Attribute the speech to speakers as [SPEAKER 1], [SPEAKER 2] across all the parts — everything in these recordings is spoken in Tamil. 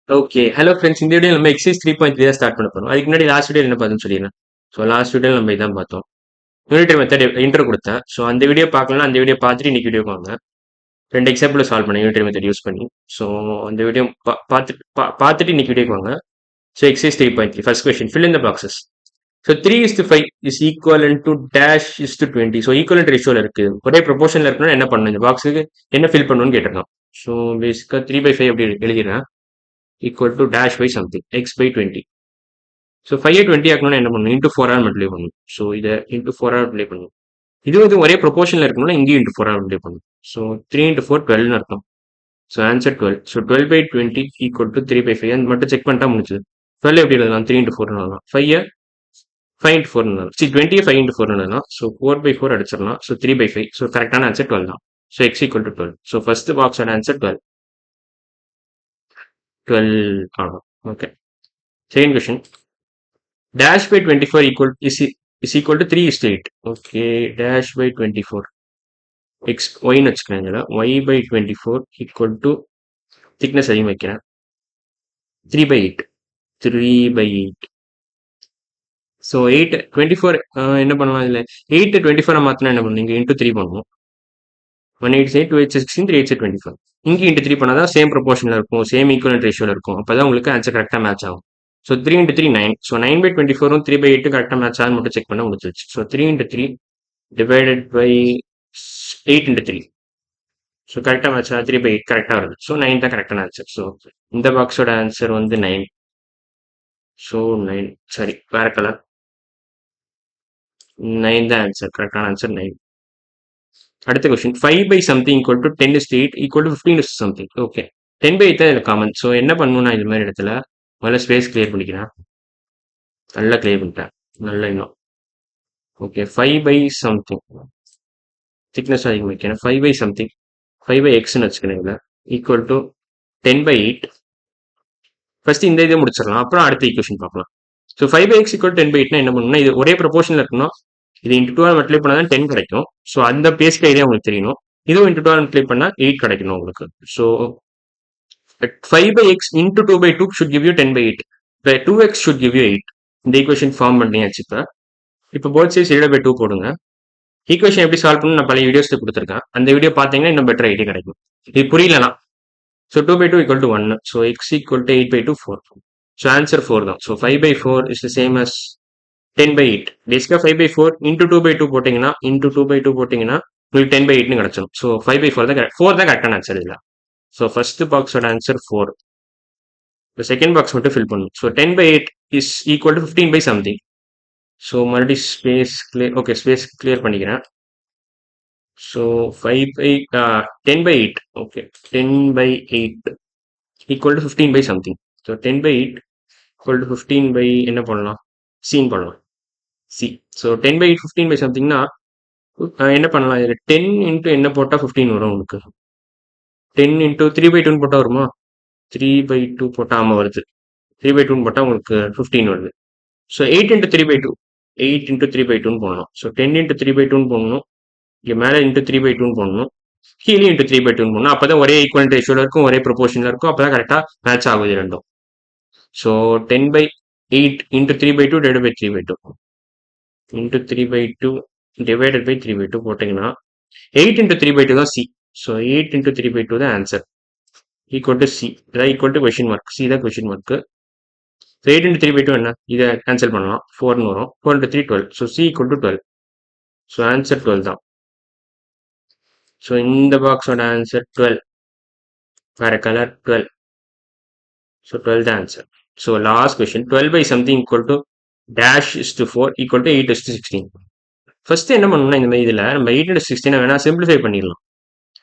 [SPEAKER 1] ஓகே. Hello friends. இந்த வீடியோல நம்ம எக்சர்சைஸ் 3.3 தான் ஸ்டார்ட் பண்ண போறோம். அதுக்கு முன்னாடி லாஸ்ட் வீடியோல என்ன பார்த்தோம்னு சொல்லிடுறேன். ஸோ லாஸ்ட் வீடியோல நம்ம இதான் பார்த்தோம். யூனிட்டரி மெத்தட் இன்ட்ரோ குடுத்தேன். ஸோ அந்த வீடியோ பார்க்கலன்னா அந்த வீடியோ பார்த்துட்டு இன்னைக்கு வீடியோக்கு வாங்க. 2 எக்ஸாம்பிள் சால்வ் பண்ணேன் யூனிட்டரி மெத்தட் யூஸ் பண்ணி. ஸோ அந்த வீடியோ பார்த்துட்டு இன்னைக்கு வீடியோக்கு வாங்க. So exercise 3.3 first question fill in the boxes. So 3:5 is equivalent to dash is to 20. So equivalent ரேஷியோல இருக்கு. ஒரே ப்ரொபோர்ஷன்ல இருக்கணும்னா என்ன பண்ணணும்? இந்த பாக்ஸுக்கு என்ன ஃபில் பண்ணணும்னு கேட்டிருக்கான். ஸோ பேசிக்கா 3/5 அப்படி எழுதிடுறேன். Equal to dash by something x by 20. So 5 20 ஆக்கணும்னா என்ன பண்ணணும்? இன்டூ 4 மல்டிப்ளை பண்ணணும். ஸோ இதை இன்டூ 4 மல்டிப்ளை பண்ணணும். இது வந்து ஒரே ப்ரொபோர்ஷனில் இருக்கணும்னா இங்கேயும் இன்டூ 4 மல்டிப்ளை பண்ணணும். ஸோ 3 இன்டூ 4 12 அர்த்தம். So answer 12. So 12/20 equal to 3/5. அது மட்டும் செக் பண்ணிட்டா முடிச்சது. 12 எப்படி எழுதலாம்? 3 இன்டூ 4 எழுதலாம். 5 இன்டூ 4 எழுதலாம். 20 5 இன்டூ 4 எழுதலாம். ஸோ 4/4 அடிச்சிடலாம். ஸோ 3/5. ஸோ கரெக்டான ஆன்சர் 12 தான். So x equal to 12. So first பாக்ஸோட ஆன்சர் 12. 12 ஆகும். Okay. Second question. Dash by 24 is equal to 3:8. Okay, dash by 24. Y ன்னு வச்சுக்கிறேன் இதுல. Y by 24 equal to thickness அதிகம் வைக்கிறேன். 3/8. 3/8. ஸோ 8 24 என்ன பண்ணலாம் இதுல? 8 24 மாத்தினா என்ன பண்ணணும்? இங்க இன்டூ 3 பண்ணணும். 1 8 8 2 8 16 3 8 24. இங்கே இன்டூ 3 பண்ணாதான் சேம் ப்ரொபோர்ஷன்ல இருக்கும், சேம் ஈக்குவலன்ட் ரேஷியோல இருக்கும். அப்பதான் உங்களுக்கு ஆன்சர் கரெக்டா மேட்ச் ஆகும். So 3 into 3 9. ஸோ 9/24 3/8 கரெக்டாக மேட்ச் ஆகும் மட்டும் செக் பண்ண முடிச்சிருச்சு. So 3 into 3 divided by 8 into 3. So கரெக்டாக மேட்ச் 3/8 கரெக்டாக வருது. ஸோ 9 தான் கரெக்டான ஆன்சர். ஸோ இந்த பாக்ஸோட ஆன்சர் வந்து 9. ஸோ 9 சரி வேற கலர் 9 தான் ஆன்சர். கரெக்டான ஆன்சர் 9. அடுத்த question 5 by something equal to 10:8 equal to 15 something. Okay 10/8 தான் இதில் காமன். ஸோ என்ன பண்ணணும்னா இது மாதிரி இடத்துல முதல்ல ஸ்பேஸ் கிளியர் பண்ணிக்கிறேன். நல்லா கிளியர் பண்ணிட்டேன். நல்லா இன்னும் ஓகே 5 by something திக்னஸ் அதிகம் வைக்கிறேன். 5 by something 5 by xன்னு வச்சுக்கிறேன் இதில் ஈக்குவல் டு 10/8. ஃபர்ஸ்ட் இந்த இதை முடிச்சிடலாம், அப்புறம் அடுத்த ஈக்குவேஷன் பார்க்கலாம். ஸோ 5/x ஈக்குவல் 10/8 என்ன பண்ணணும்னா இது ஒரே ப்ரொபோர்ஷனில் இருக்கணும். இது இன்டூ 12 மல்டிப்ளை பண்ணால் தான் 10 கிடைக்கும். ஸோ அந்த பேசிக் ஐடியா உங்களுக்கு தெரியணும். இதுவும் இன்டூ 12 மல்டிப்ளை பண்ணால் 8 கிடைக்கணும் உங்களுக்கு. So 5/x into 2/2 should give you 10/8. 2x should give you 8. இந்த ஈக்குவேஷன் ஃபார்ம் பண்ணியாச்சு. இப்போ போத் சைட்ஸ் டிவைட் பை 2 போடுங்க. ஈக்குவேஷன் எப்படி சால்வ் பண்ணணும் நான் பழைய வீடியோஸ்ல கொடுத்துருக்கேன். அந்த வீடியோ பார்த்தீங்கன்னா இன்னும் பெட்டர் ஐடியா கிடைக்கும். இது புரியலனா so 2/2 equal to 1. So x equal to 8/2 4. So answer 4 தான். So 5/4 is the same as 10/8. பேசிக்கா 5/4 இன்டூ 2/2 போட்டீங்கன்னா உங்களுக்கு 10/8ன்னு கிடைச்சிடும். ஸோ 5/4 தான் 4 தான் கரெக்டான ஆன்சர் இல்லை. ஸோ ஃபர்ஸ்ட் பாக்ஸோட ஆன்சர் 4. இப்போ செகண்ட் பாக்ஸ் மட்டும் ஃபில் பண்ணணும். So 10/8 is equal to 15 by something. So மறுபடியும் space clear. Okay space clear பண்ணிக்கிறேன். So 10/8. Okay 10/8 equal to 15 by something. So 10/8 equal to 15 by என்ன பண்ணலாம்? சின்னு பண்ணலாம். சி. ஸோ 10/8 15 by somethingனா என்ன பண்ணலாம்? இதில் 10 இன்ட்டு என்ன போட்டால் 15 வரும் உங்களுக்கு? 10 இன்ட்டு 3/2 போட்டால் வருமா? 3/2 போட்டால் ஆமாம் வருது. 3/2 போட்டால் உங்களுக்கு 15 வருது. ஸோ 8 இன்ட்டு 3/2 8 இன்ட்டு 3/2 போடணும். ஸோ 10 இன்ட்டு 3/2 போடணும். இங்கே மேலே இன்ட்டு 3/2 போடணும். கீழே இன்ட்டு 3/2 போடணும். அப்போ தான் ஒரே ஈக்குவல் ரேஷியோவில் இருக்கும், ஒரே ப்ரொபோர்ஷனில் இருக்கும். அப்போ தான் கரெக்டாக மேட்ச் ஆகுது ரெண்டும். So 10/8 into 3/2 divide by 3/2 into 3/2 divided by 3/2 போட்டிங்கன்னா 8 இன்ட்டு 3/2 தான் சி. ஸோ 8 இன்ட்டு 3/2 தான் ஆன்சர் ஈக்குவல் டு சி. இதான் equal to question mark. C தான் கொஷின் மார்க்கு. 8 இன்ட்டு 3/2 என்ன? இதை கேன்சல் பண்ணலாம். 4ன்னு வரும். 4 into 3 12. So C equal to 12. So answer 12 தான். ஸோ இந்த பாக்ஸோட ஆன்சர் 12. வேற கலர் 12. ஸோ 12 தான் answer. So last question 12 by something equal to dash is to 4 equal to 8 is to 16. First என்ன பண்ணணும்னா இந்த மாதிரி இதில் நம்ம 8 into 16 வேணா சிம்பிளிஃபை பண்ணிடலாம்.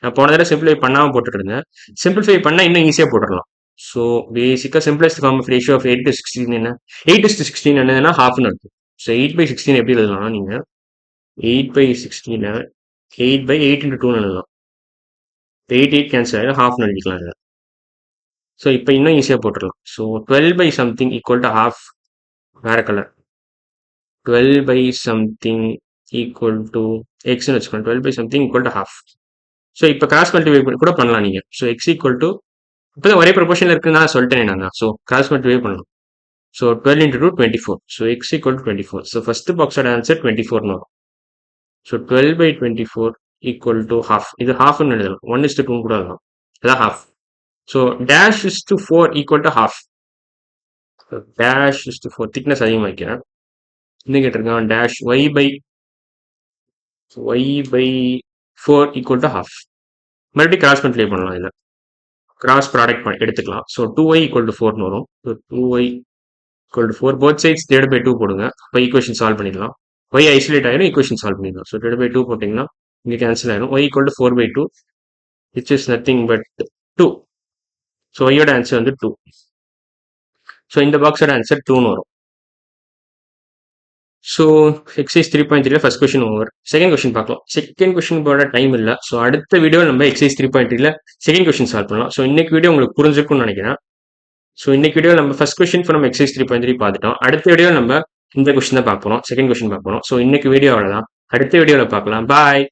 [SPEAKER 1] நான் போன தடவை சிம்பிளிஃபை பண்ணாமல் போட்டுட்டு இருந்தேன். சிம்பிளிஃபை பண்ணால் இன்னும் ஈஸியாக போட்டுடலாம். ஸோ பேசிக்காக simplest common ratio of 8 to 16 என்ன? 8 is to 16 என்னதுன்னா ஹாஃப்னு இருக்கும். ஸோ 8/16 எப்படி எழுதலாம் நீங்கள்? 8/16 8/8 into 2 எழுதலாம். 8 கேன்சல் ஆகிடும், ஹாஃப்னு எழுதிக்கலாம் இதில். ஸோ இப்போ இன்னும் ஈஸியாக போட்டுடலாம். So 12 by something equal to half. வேற colour 12 by something equal to எக்ஸ்னு வச்சுக்கோங்க. 12 by something equal to half. So இப்போ கிராஸ் மல்டிப்ளை கூட பண்ணலாம் நீங்கள். ஸோ எக்ஸ் ஈக்குவல் டு இப்போதான் ஒரே ப்ரொபோஷனில் இருக்குன்னு நான் சொல்லிட்டேன் நான் தான். ஸோ கிராஸ் மல்டிப்ளை பண்ணணும். So 12 into 2 24. So x equal to 24. So first பாக்ஸோட ஆன்சர் 24னு வரும். So 12/24 equal to half. இது ஹாஃப்னு எழுதலாம். 1:2 கூட இருக்கலாம். அதான் half. So dash is to 4 equal to half. Dash is to 4 thickness அதிகமாக வைக்கிறேன். என்ன கேட்டிருக்கான்? Dash y by 4 equal to half. மறுபடியும் கிராஸ் மல்டிப்ளை பண்ணலாம். இதில் கிராஸ் ப்ராடக்ட் எடுத்துக்கலாம். ஸோ 2y ஈக்குவல் டு 4னு வரும். So 2y equal to 4 both sides divide by 2 போடுங்க. அப்போ ஈக்குவேஷன் சால்வ் பண்ணிடலாம். y ஐசோலேட் ஆயிரும், ஈக்குவேஷன் சால்வ் பண்ணிடலாம். ஸோ டிவைட் பை 2 போட்டிங்கன்னா இங்கே கேன்சல் ஆயிரும். y equal to 4/2 which is nothing but 2. So y-யோட ஆன்சர் வந்து 2. ஸோ இந்த பாக்ஸோட ஆன்சர் 2னு வரும். ஸோ எக்ஸைஸ் 3.3ல first question over. Second question பார்க்கலாம். செகண்ட் கொஸ்டின் போட டைம் இல்லை. ஸோ அடுத்த வீடியோ நம்ம எக்ஸைஸ் 3.3ல செகண்ட் கொஸ்டின் சால்வ் பண்ணலாம். ஸோ இன்னைக்கு வீடியோ உங்களுக்கு புரிஞ்சிருக்கும்னு நினைக்கிறேன். ஸோ இன்னைக்கு வீடியோ நம்ம ஃபர்ஸ்ட் கொஸ்டின் ஃபார் நம்ம எக்ஸைஸ் 3.3 பார்த்துட்டோம். அடுத்த வீடியோ நம்ம இந்த கொஸ்டின் தான் பார்க்க போறோம். செகண்ட் கொஸ்டின் பார்க்க போறோம். ஸோ இன்னைக்கு வீடியோ அவ்வளோதான். அடுத்த வீடியோவில் பார்க்கலாம். பாய்.